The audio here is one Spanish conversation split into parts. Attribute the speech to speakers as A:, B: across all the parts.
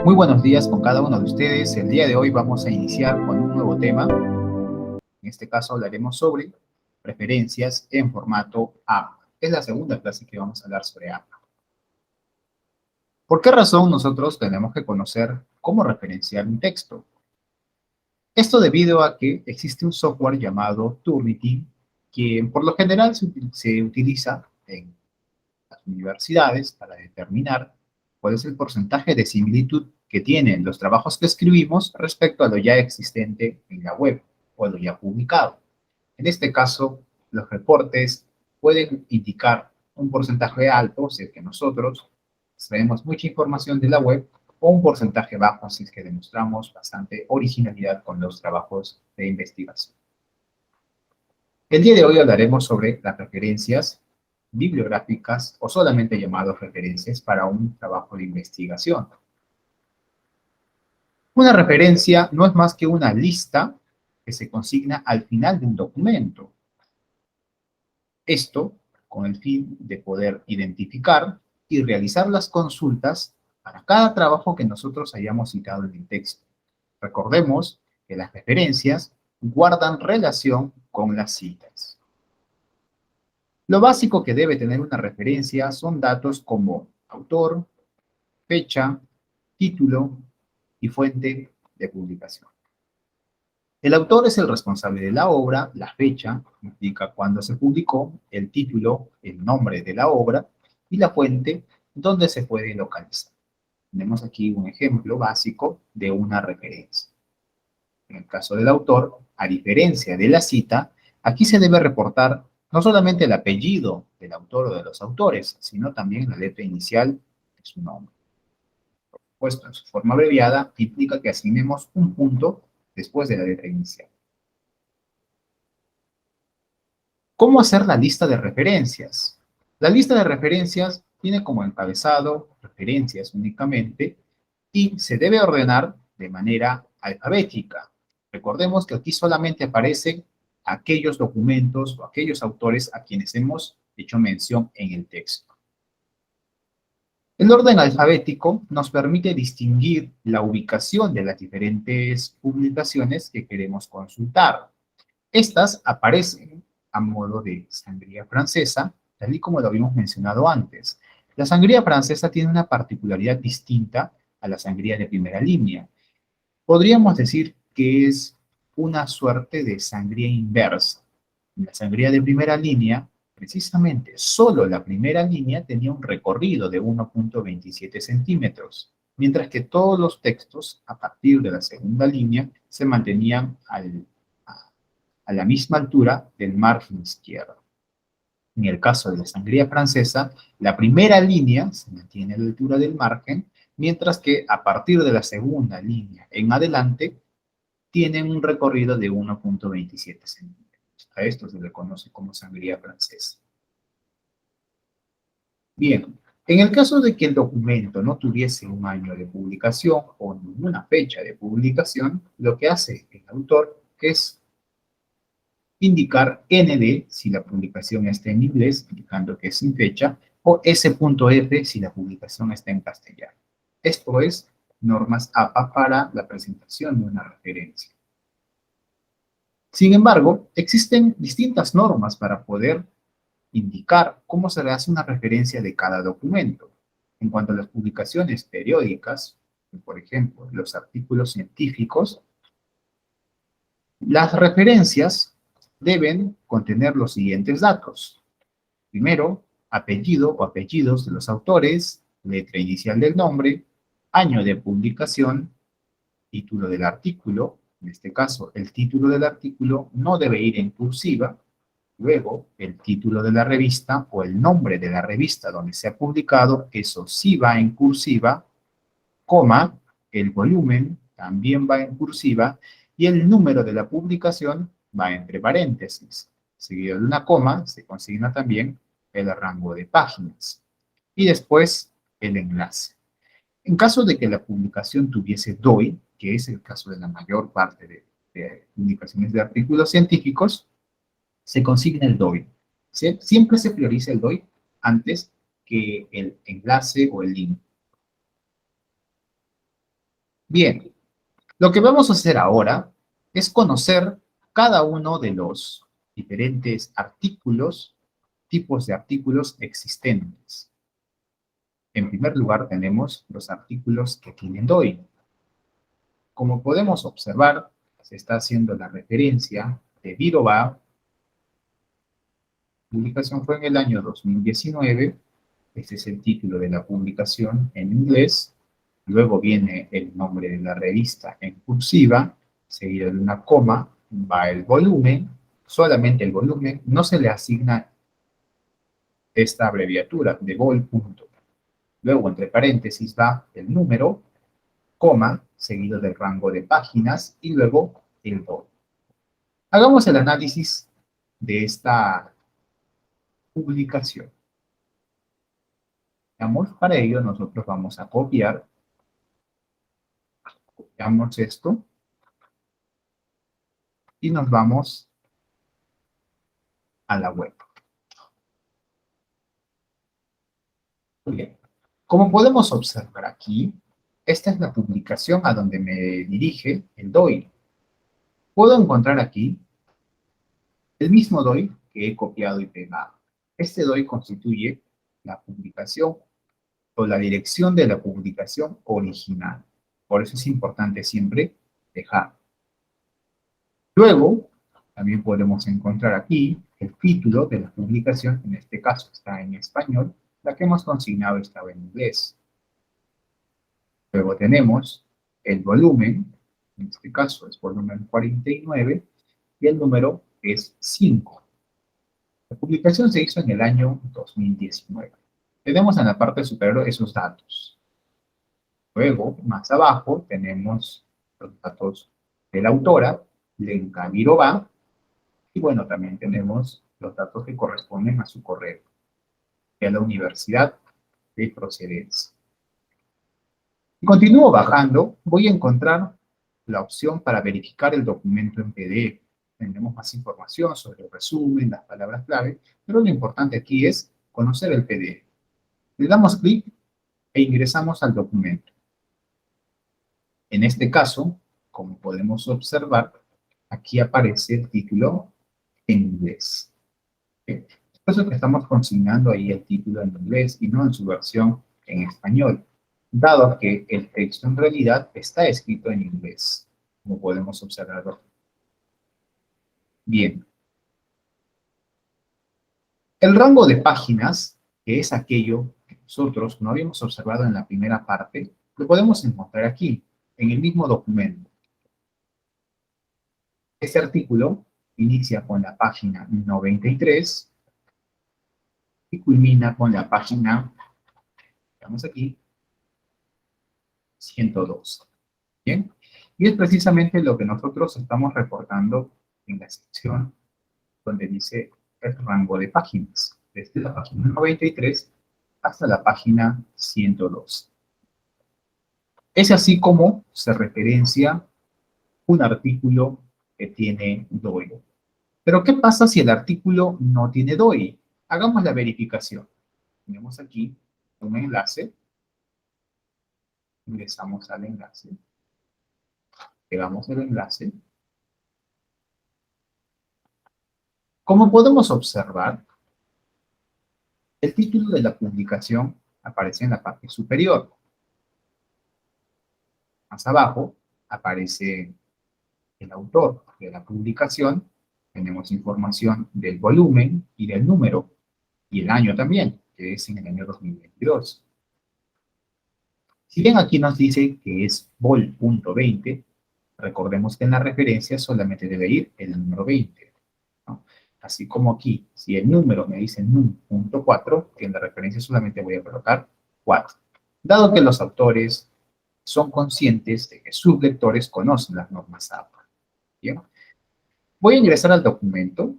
A: Muy buenos días con cada uno de ustedes. El día de hoy vamos a iniciar con un nuevo tema. En este caso hablaremos sobre referencias en formato APA. Es la segunda clase que vamos a hablar sobre APA. ¿Por qué razón nosotros tenemos que conocer cómo referenciar un texto? Esto debido a que existe un software llamado Turnitin, que por lo general se utiliza en las universidades para determinar cuál es el porcentaje de similitud que tienen los trabajos que escribimos respecto a lo ya existente en la web o a lo ya publicado. En este caso, los reportes pueden indicar un porcentaje alto si es que nosotros extraemos mucha información de la web o un porcentaje bajo si es que demostramos bastante originalidad con los trabajos de investigación. El día de hoy hablaremos sobre las referencias bibliográficas o solamente llamadas referencias para un trabajo de investigación. Una referencia no es más que una lista que se consigna al final de un documento. Esto con el fin de poder identificar y realizar las consultas para cada trabajo que nosotros hayamos citado en el texto. Recordemos que las referencias guardan relación con las citas. Lo básico que debe tener una referencia son datos como autor, fecha, título y fuente de publicación. El autor es el responsable de la obra, la fecha indica cuándo se publicó, el título, el nombre de la obra y la fuente donde se puede localizar. Tenemos aquí un ejemplo básico de una referencia. En el caso del autor, a diferencia de la cita, aquí se debe reportar no solamente el apellido del autor o de los autores, sino también la letra inicial de su nombre. Por supuesto, en su forma abreviada implica que asignemos un punto después de la letra inicial. ¿Cómo hacer la lista de referencias? La lista de referencias tiene como encabezado referencias únicamente y se debe ordenar de manera alfabética. Recordemos que aquí solamente aparecen aquellos documentos o aquellos autores a quienes hemos hecho mención en el texto. El orden alfabético nos permite distinguir la ubicación de las diferentes publicaciones que queremos consultar. Estas aparecen a modo de sangría francesa, tal y como lo habíamos mencionado antes. La sangría francesa tiene una particularidad distinta a la sangría de primera línea. Podríamos decir que es una suerte de sangría inversa. En la sangría de primera línea, precisamente solo la primera línea tenía un recorrido de 1,27 centímetros, mientras que todos los textos a partir de la segunda línea se mantenían a la misma altura del margen izquierdo. En el caso de la sangría francesa, la primera línea se mantiene a la altura del margen, mientras que a partir de la segunda línea en adelante tienen un recorrido de 1,27 centímetros. A esto se le conoce como sangría francesa. Bien, en el caso de que el documento no tuviese un año de publicación o ninguna fecha de publicación, lo que hace el autor es indicar ND si la publicación está en inglés, indicando que es sin fecha, o S.F si la publicación está en castellano. Esto es normas APA para la presentación de una referencia. Sin embargo, existen distintas normas para poder indicar cómo se le hace una referencia de cada documento. En cuanto a las publicaciones periódicas, por ejemplo, los artículos científicos, las referencias deben contener los siguientes datos. Primero, apellido o apellidos de los autores, letra inicial del nombre, año de publicación, título del artículo. En este caso, el título del artículo no debe ir en cursiva. Luego, el título de la revista o el nombre de la revista donde se ha publicado, eso sí va en cursiva, coma, el volumen también va en cursiva y el número de la publicación va entre paréntesis. Seguido de una coma, se consigna también el rango de páginas. Y después, el enlace. En caso de que la publicación tuviese DOI, que es el caso de la mayor parte de publicaciones de artículos científicos, se consigna el DOI. Siempre se prioriza el DOI antes que el enlace o el link. Bien, lo que vamos a hacer ahora es conocer cada uno de los diferentes artículos, tipos de artículos existentes. En primer lugar, tenemos los artículos que tienen DOI. Como podemos observar, se está haciendo la referencia debido a, la publicación fue en el año 2019, este es el título de la publicación en inglés, luego viene el nombre de la revista en cursiva, seguido de una coma, va el volumen, solamente el volumen, no se le asigna esta abreviatura de vol. Luego, entre paréntesis, va el número, coma, seguido del rango de páginas, y luego el vol. Hagamos el análisis de esta publicación. Veamos, para ello nosotros vamos a copiamos esto, y nos vamos a la web. Muy bien. Como podemos observar aquí, esta es la publicación a donde me dirige el DOI. Puedo encontrar aquí el mismo DOI que he copiado y pegado. Este DOI constituye la publicación o la dirección de la publicación original. Por eso es importante siempre dejar. Luego, también podemos encontrar aquí el título de la publicación, en este caso está en español, la que hemos consignado estaba en inglés. Luego tenemos el volumen, en este caso es volumen 49, y el número es 5. La publicación se hizo en el año 2019. Tenemos en la parte superior esos datos. Luego, más abajo, tenemos los datos de la autora, Lenka Mirova, y bueno, también tenemos los datos que corresponden a su correo, y a la universidad de procedencia. Si continúo bajando, voy a encontrar la opción para verificar el documento en PDF. Tendremos más información sobre el resumen, las palabras clave, pero lo importante aquí es conocer el PDF. Le damos clic e ingresamos al documento. En este caso, como podemos observar, aquí aparece el título en inglés. ¿Okay? Por eso que estamos consignando ahí el título en inglés y no en su versión en español, dado que el texto en realidad está escrito en inglés, como podemos observar. Bien. El rango de páginas, que es aquello que nosotros no habíamos observado en la primera parte, lo podemos encontrar aquí, en el mismo documento. Este artículo inicia con la página 93 y culmina con la página, veamos aquí, 102. ¿Bien? Y es precisamente lo que nosotros estamos reportando en la sección donde dice el rango de páginas, desde la página 93 hasta la página 102. Es así como se referencia un artículo que tiene DOI. Pero, ¿qué pasa si el artículo no tiene DOI? Hagamos la verificación. Tenemos aquí un enlace, ingresamos al enlace, pegamos el enlace. Como podemos observar, el título de la publicación aparece en la parte superior. Más abajo aparece el autor de la publicación. Tenemos información del volumen y del número, y el año también, que es en el año 2022. Si bien aquí nos dice que es vol.20, recordemos que en la referencia solamente debe ir el número 20, ¿no? Así como aquí, si el número me dice num.4, en la referencia solamente voy a colocar 4. Dado que los autores son conscientes de que sus lectores conocen las normas APA. ¿Bien? Voy a ingresar al documento,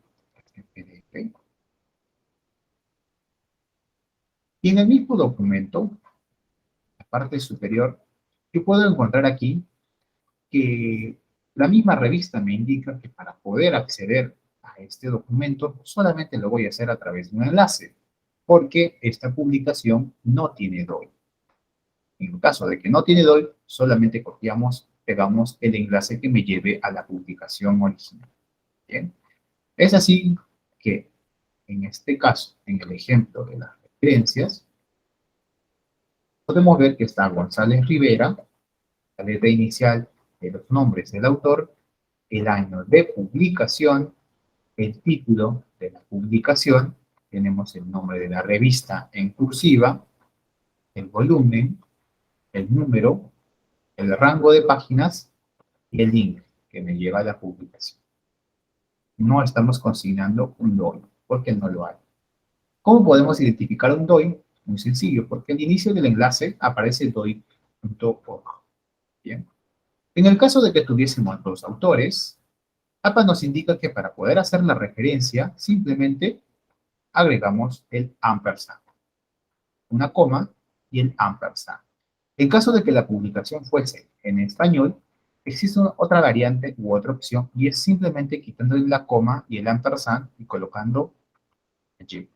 A: y en el mismo documento, la parte superior, yo puedo encontrar aquí que la misma revista me indica que para poder acceder a este documento solamente lo voy a hacer a través de un enlace, porque esta publicación no tiene DOI. En el caso de que no tiene DOI, solamente copiamos, pegamos el enlace que me lleve a la publicación original. Bien. Es así que, en este caso, en el ejemplo de las referencias, podemos ver que está González Rivera, la letra inicial de los nombres del autor, el año de publicación, el título de la publicación, tenemos el nombre de la revista en cursiva, el volumen, el número, el rango de páginas y el link que me lleva a la publicación. No estamos consignando un DOI, porque no lo hay. ¿Cómo podemos identificar un DOI? Muy sencillo, porque al inicio del enlace aparece doi.org. Bien. En el caso de que tuviésemos dos autores, APA nos indica que para poder hacer la referencia, simplemente agregamos el ampersand, una coma y el ampersand. En caso de que la publicación fuese en español, existe otra variante u otra opción y es simplemente quitando la coma y el ampersand y colocando Y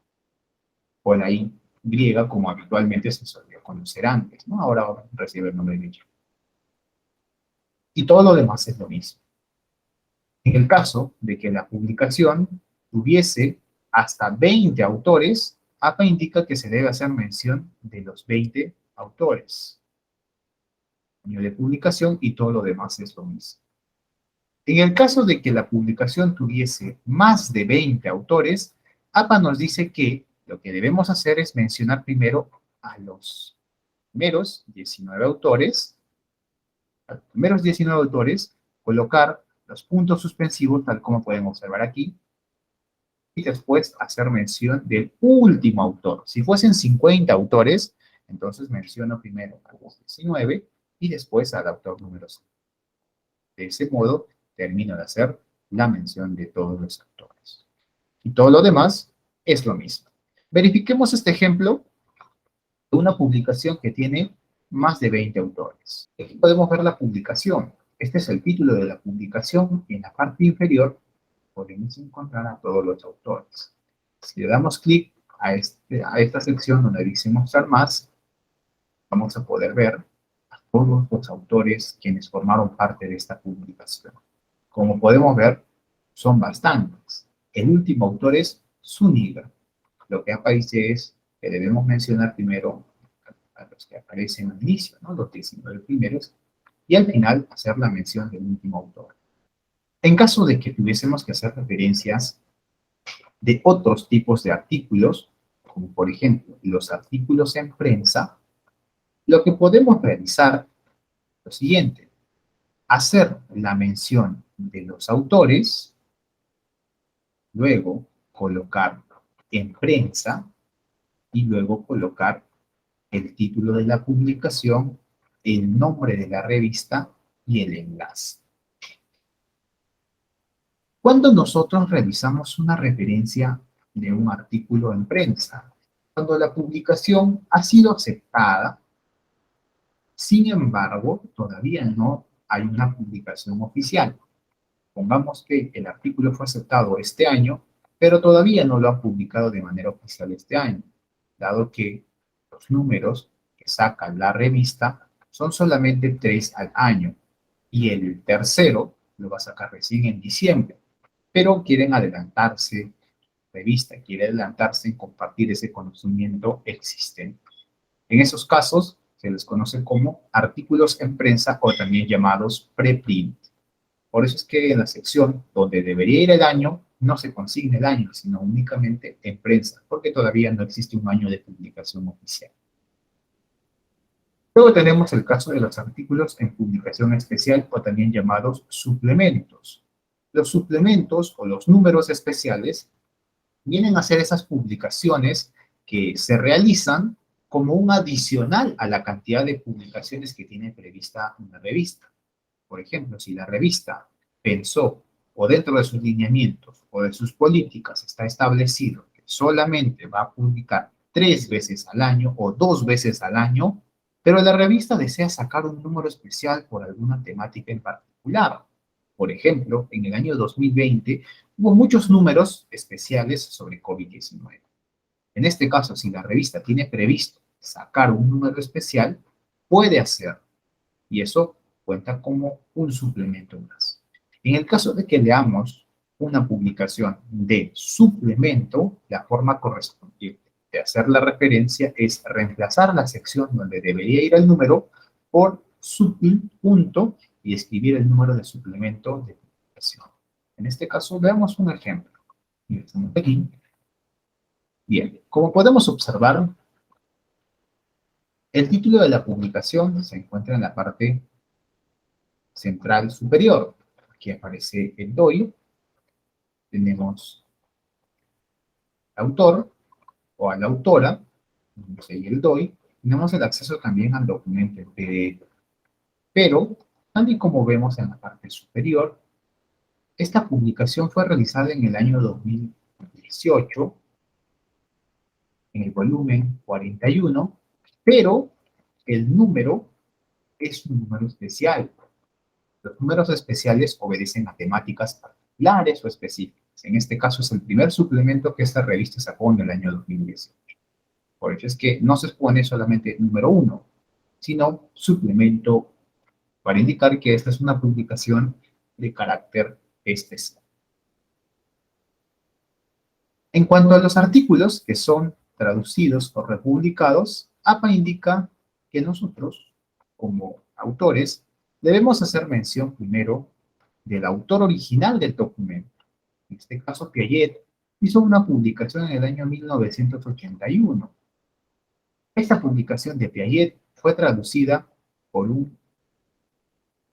A: o la I griega como habitualmente se solía conocer antes, ¿no? Ahora recibe el nombre de Y. Y todo lo demás es lo mismo. En el caso de que la publicación tuviese hasta 20 autores, APA indica que se debe hacer mención de los 20 autores. Año de publicación y todo lo demás es lo mismo. En el caso de que la publicación tuviese más de 20 autores, APA nos dice que lo que debemos hacer es mencionar primero a los primeros 19 autores, colocar los puntos suspensivos, tal como pueden observar aquí, y después hacer mención del último autor. Si fuesen 50 autores, entonces menciono primero a los 19 y después al autor número 5. De ese modo, termino de hacer la mención de todos los autores. Y todo lo demás es lo mismo. Verifiquemos este ejemplo de una publicación que tiene más de 20 autores. Aquí podemos ver la publicación. Este es el título de la publicación y en la parte inferior podemos encontrar a todos los autores. Si le damos clic a esta sección donde dice mostrar más, vamos a poder ver a todos los autores quienes formaron parte de esta publicación. Como podemos ver, son bastantes. El último autor es Zúñiga. Lo que aparece es que debemos mencionar primero a los que aparecen al inicio, ¿no? Los 19 primeros, y al final hacer la mención del último autor. En caso de que tuviésemos que hacer referencias de otros tipos de artículos, como por ejemplo los artículos en prensa, lo que podemos realizar es lo siguiente: hacer la mención de los autores, luego colocar en prensa y luego colocar el título de la publicación, el nombre de la revista y el enlace. Cuando nosotros realizamos una referencia de un artículo en prensa, cuando la publicación ha sido aceptada, sin embargo, todavía no hay una publicación oficial. Pongamos que el artículo fue aceptado este año, pero todavía no lo han publicado de manera oficial este año, dado que los números que saca la revista son solamente 3 al año, y el tercero lo va a sacar recién en diciembre, pero quieren adelantarse, la revista quiere adelantarse en compartir ese conocimiento existente. En esos casos se les conoce como artículos en prensa o también llamados preprint. Por eso es que en la sección donde debería ir el año, no se consigna el año, sino únicamente en prensa, porque todavía no existe un año de publicación oficial. Luego tenemos el caso de los artículos en publicación especial o también llamados suplementos. Los suplementos o los números especiales vienen a ser esas publicaciones que se realizan como un adicional a la cantidad de publicaciones que tiene prevista una revista. Por ejemplo, si la revista pensó o dentro de sus lineamientos o de sus políticas está establecido que solamente va a publicar 3 veces al año o 2 veces al año, pero la revista desea sacar un número especial por alguna temática en particular. Por ejemplo, en el año 2020 hubo muchos números especiales sobre COVID-19. En este caso, si la revista tiene previsto sacar un número especial, puede hacer, y eso cuenta como un suplemento más. En el caso de que leamos una publicación de suplemento, la forma correspondiente de hacer la referencia es reemplazar la sección donde debería ir el número por supl punto y escribir el número de suplemento de publicación. En este caso, veamos un ejemplo. Estamos aquí. Bien, como podemos observar, el título de la publicación se encuentra en la parte central superior. Aquí aparece el DOI, tenemos el autor o a la autora, y el DOI, tenemos el acceso también al documento en PDF. Pero, tal y como vemos en la parte superior, esta publicación fue realizada en el año 2018, en el volumen 41, pero el número es un número especial. Los números especiales obedecen a temáticas particulares o específicas. En este caso es el primer suplemento que esta revista sacó en el año 2018. Por eso es que no se pone solamente número 1, sino suplemento para indicar que esta es una publicación de carácter especial. En cuanto a los artículos que son traducidos o republicados, APA indica que nosotros, como autores, debemos hacer mención primero del autor original del documento. En este caso, Piaget hizo una publicación en el año 1981. Esta publicación de Piaget fue traducida por un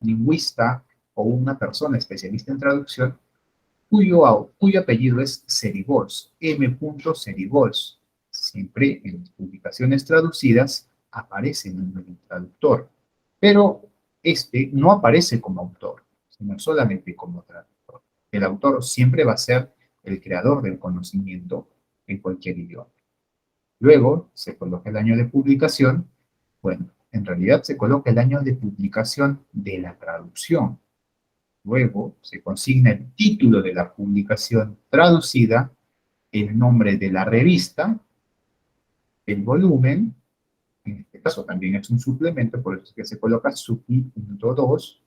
A: lingüista o una persona especialista en traducción cuyo apellido es Serigols, M. Serigols. Siempre en las publicaciones traducidas aparece el nombre del traductor, pero este no aparece como autor, sino solamente como traductor. El autor siempre va a ser el creador del conocimiento en cualquier idioma. Luego se coloca el año de publicación. Bueno, en realidad se coloca el año de publicación de la traducción. Luego se consigna el título de la publicación traducida, el nombre de la revista, el volumen, en este caso también es un suplemento, por eso es que se coloca supli.2,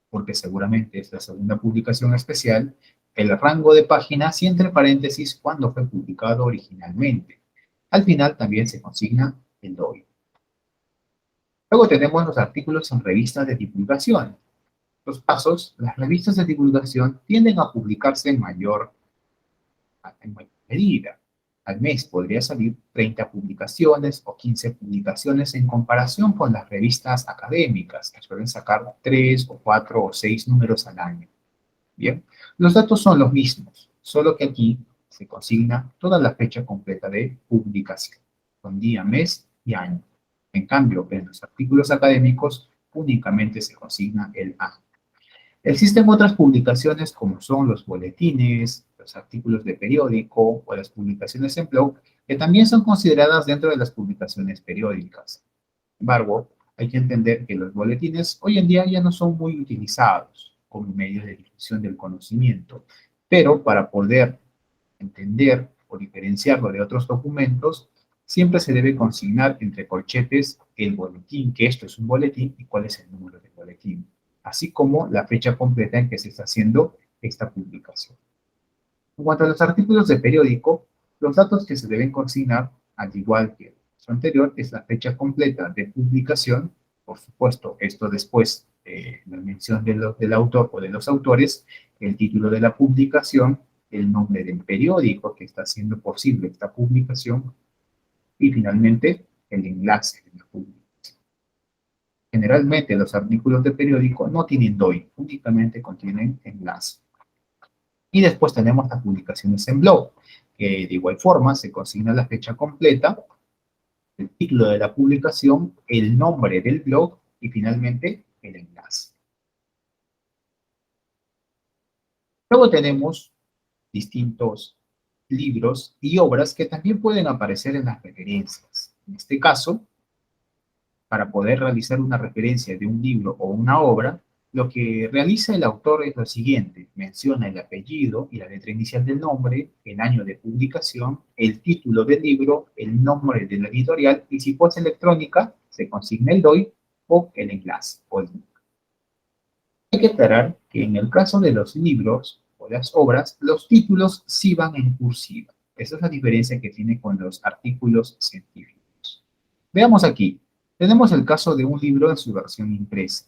A: porque seguramente es la segunda publicación especial, el rango de páginas y entre paréntesis cuándo fue publicado originalmente. Al final también se consigna el DOI. Luego tenemos los artículos en revistas de divulgación. Los pasos, las revistas de divulgación tienden a publicarse en mayor medida. Al mes podría salir 30 publicaciones o 15 publicaciones en comparación con las revistas académicas, que suelen sacar 3 o 4 o 6 números al año. Bien, los datos son los mismos, solo que aquí se consigna toda la fecha completa de publicación, con día, mes y año. En cambio, en los artículos académicos únicamente se consigna el año. Existen otras publicaciones como son los boletines, los artículos de periódico o las publicaciones en blog, que también son consideradas dentro de las publicaciones periódicas. Sin embargo, hay que entender que los boletines hoy en día ya no son muy utilizados como medios de difusión del conocimiento, pero para poder entender o diferenciarlo de otros documentos, siempre se debe consignar entre corchetes el boletín, que esto es un boletín y cuál es el número del boletín, así como la fecha completa en que se está haciendo esta publicación. En cuanto a los artículos de periódico, los datos que se deben consignar, al igual que el anterior, es la fecha completa de publicación, por supuesto, esto después la mención del autor o de los autores, el título de la publicación, el nombre del periódico que está haciendo posible esta publicación y finalmente el enlace de la publicación. Generalmente los artículos de periódico no tienen DOI, únicamente contienen enlace. Y después tenemos las publicaciones en blog, que de igual forma se consigna la fecha completa, el título de la publicación, el nombre del blog y finalmente el enlace. Luego tenemos distintos libros y obras que también pueden aparecer en las referencias. En este caso, para poder realizar una referencia de un libro o una obra, lo que realiza el autor es lo siguiente: menciona el apellido y la letra inicial del nombre, el año de publicación, el título del libro, el nombre de la editorial y si fuese electrónica, se consigna el DOI o el enlace o el link. Hay que aclarar que en el caso de los libros o las obras, los títulos sí van en cursiva. Esa es la diferencia que tiene con los artículos científicos. Veamos aquí. Tenemos el caso de un libro en su versión impresa.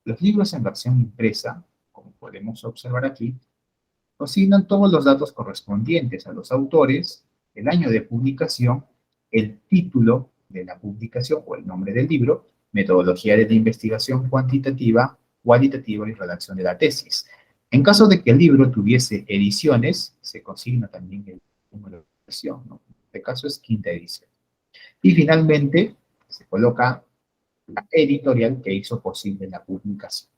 A: Los libros en versión impresa, como podemos observar aquí, consignan todos los datos correspondientes a los autores, el año de publicación, el título de la publicación o el nombre del libro, metodología de la investigación cuantitativa, cualitativa y redacción de la tesis. En caso de que el libro tuviese ediciones, se consigna también el número de edición, ¿no? En este caso es quinta edición. Y finalmente, se coloca la editorial que hizo posible la publicación.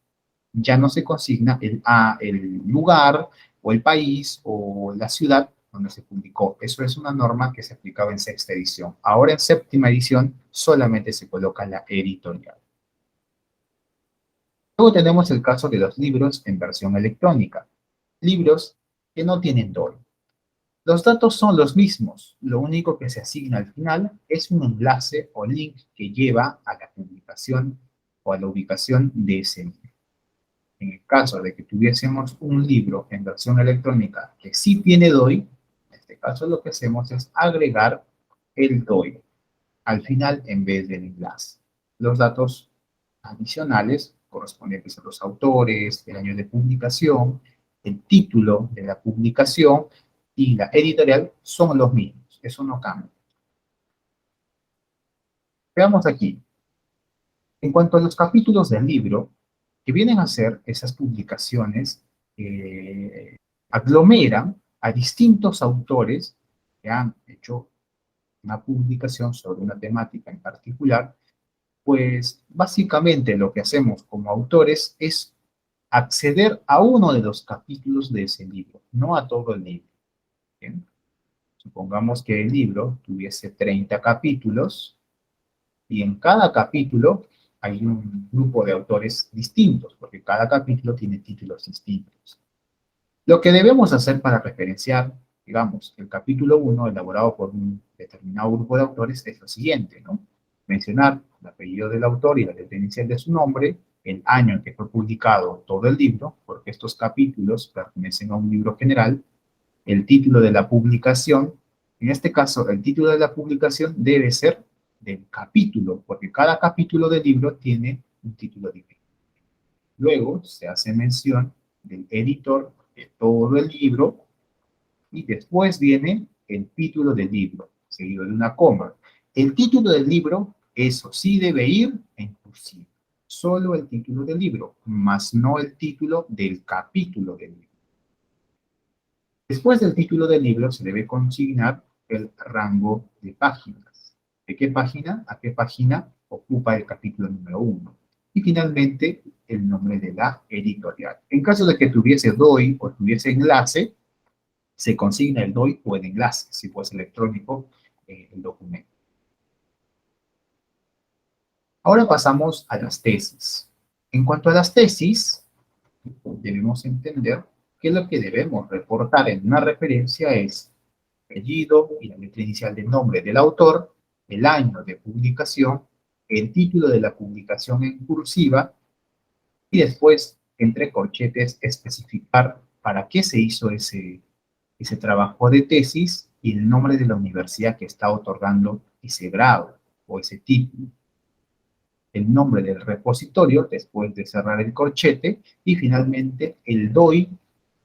A: Ya no se consigna el lugar o el país o la ciudad donde se publicó. Eso es una norma que se aplicaba en sexta edición. Ahora en séptima edición solamente se coloca la editorial. Luego tenemos el caso de los libros en versión electrónica. Libros que no tienen DOI. Los datos son los mismos. Lo único que se asigna al final es un enlace o link que lleva a la publicación o a la ubicación de ese libro. En el caso de que tuviésemos un libro en versión electrónica que sí tiene DOI, en este caso lo que hacemos es agregar el DOI al final en vez del enlace. Los datos adicionales correspondientes a los autores, el año de publicación, el título de la publicación y la editorial son los mismos. Eso no cambia. Veamos aquí. En cuanto a los capítulos del libro, que vienen a ser esas publicaciones, aglomeran a distintos autores que han hecho una publicación sobre una temática en particular, pues básicamente lo que hacemos como autores es acceder a uno de los capítulos de ese libro, no a todo el libro. ¿Bien? Supongamos que el libro tuviese 30 capítulos y en cada capítulo hay un grupo de autores distintos, porque cada capítulo tiene títulos distintos. Lo que debemos hacer para referenciar, digamos, el capítulo 1 elaborado por un determinado grupo de autores es lo siguiente, ¿no? Mencionar el apellido del autor y la letra inicial de su nombre, el año en que fue publicado todo el libro, porque estos capítulos pertenecen a un libro general, el título de la publicación. En este caso, el título de la publicación debe ser del capítulo, porque cada capítulo del libro tiene un título diferente. Luego se hace mención del editor de todo el libro y después viene el título del libro, seguido de una coma. El título del libro, eso sí debe ir en cursiva. Solo el título del libro, más no el título del capítulo del libro. Después del título del libro se debe consignar el rango de páginas. ¿De qué página a qué página ocupa el capítulo número 1? Y finalmente, el nombre de la editorial. En caso de que tuviese DOI o tuviese enlace, se consigna el DOI o el enlace, si fuese electrónico el documento. Ahora pasamos a las tesis. En cuanto a las tesis, debemos entender que lo que debemos reportar en una referencia es apellido y la letra inicial del nombre del autor, el año de publicación, el título de la publicación en cursiva y después, entre corchetes, especificar para qué se hizo ese trabajo de tesis y el nombre de la universidad que está otorgando ese grado o ese título. El nombre del repositorio después de cerrar el corchete y finalmente el DOI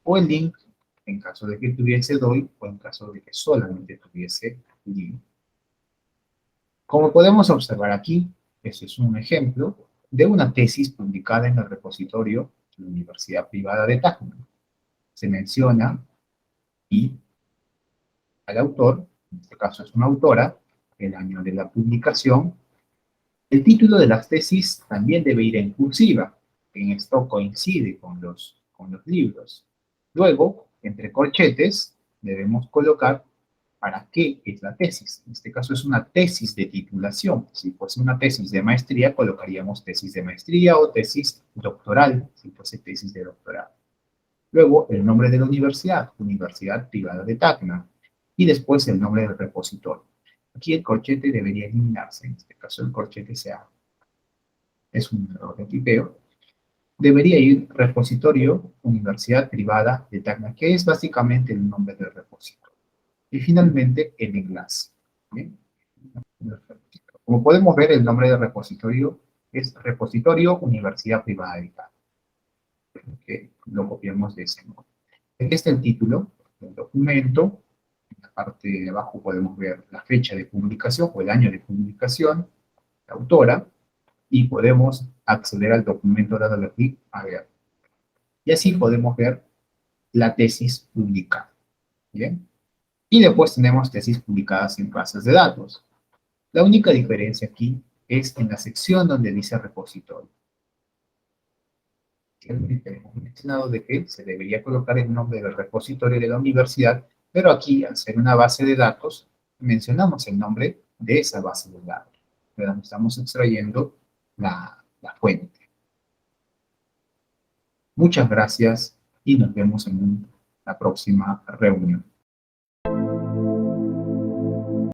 A: o el link en caso de que tuviese DOI o en caso de que solamente tuviese link. Como podemos observar aquí, ese es un ejemplo de una tesis publicada en el repositorio de la Universidad Privada de Tacna. Se menciona y al autor, en este caso es una autora, el año de la publicación. El título de las tesis también debe ir en cursiva. En esto coincide con los libros. Luego, entre corchetes, debemos colocar para qué es la tesis. En este caso es una tesis de titulación. Si fuese una tesis de maestría, colocaríamos tesis de maestría o tesis doctoral, si fuese tesis de doctorado. Luego, el nombre de la universidad, Universidad Privada de Tacna. Y después el nombre del repositorio. Aquí el corchete debería eliminarse, en este caso el corchete es un error de tipeo. Debería ir repositorio Universidad Privada de Tacna, que es básicamente el nombre del repositorio. Y finalmente el enlace. ¿Bien? Como podemos ver, el nombre del repositorio es Repositorio Universidad Privada de Tacna. Que lo copiamos de ese nombre. Aquí está el título del documento. En la parte de abajo podemos ver la fecha de publicación o el año de publicación, la autora, y podemos acceder al documento dándole clic a ver. Y así podemos ver la tesis publicada. ¿Bien? Y después tenemos tesis publicadas en bases de datos. La única diferencia aquí es en la sección donde dice repositorio. Hemos mencionado de que se debería colocar el nombre del repositorio de la universidad, pero aquí, al ser una base de datos, mencionamos el nombre de esa base de datos. Pero estamos extrayendo la fuente. Muchas gracias y nos vemos en la próxima reunión.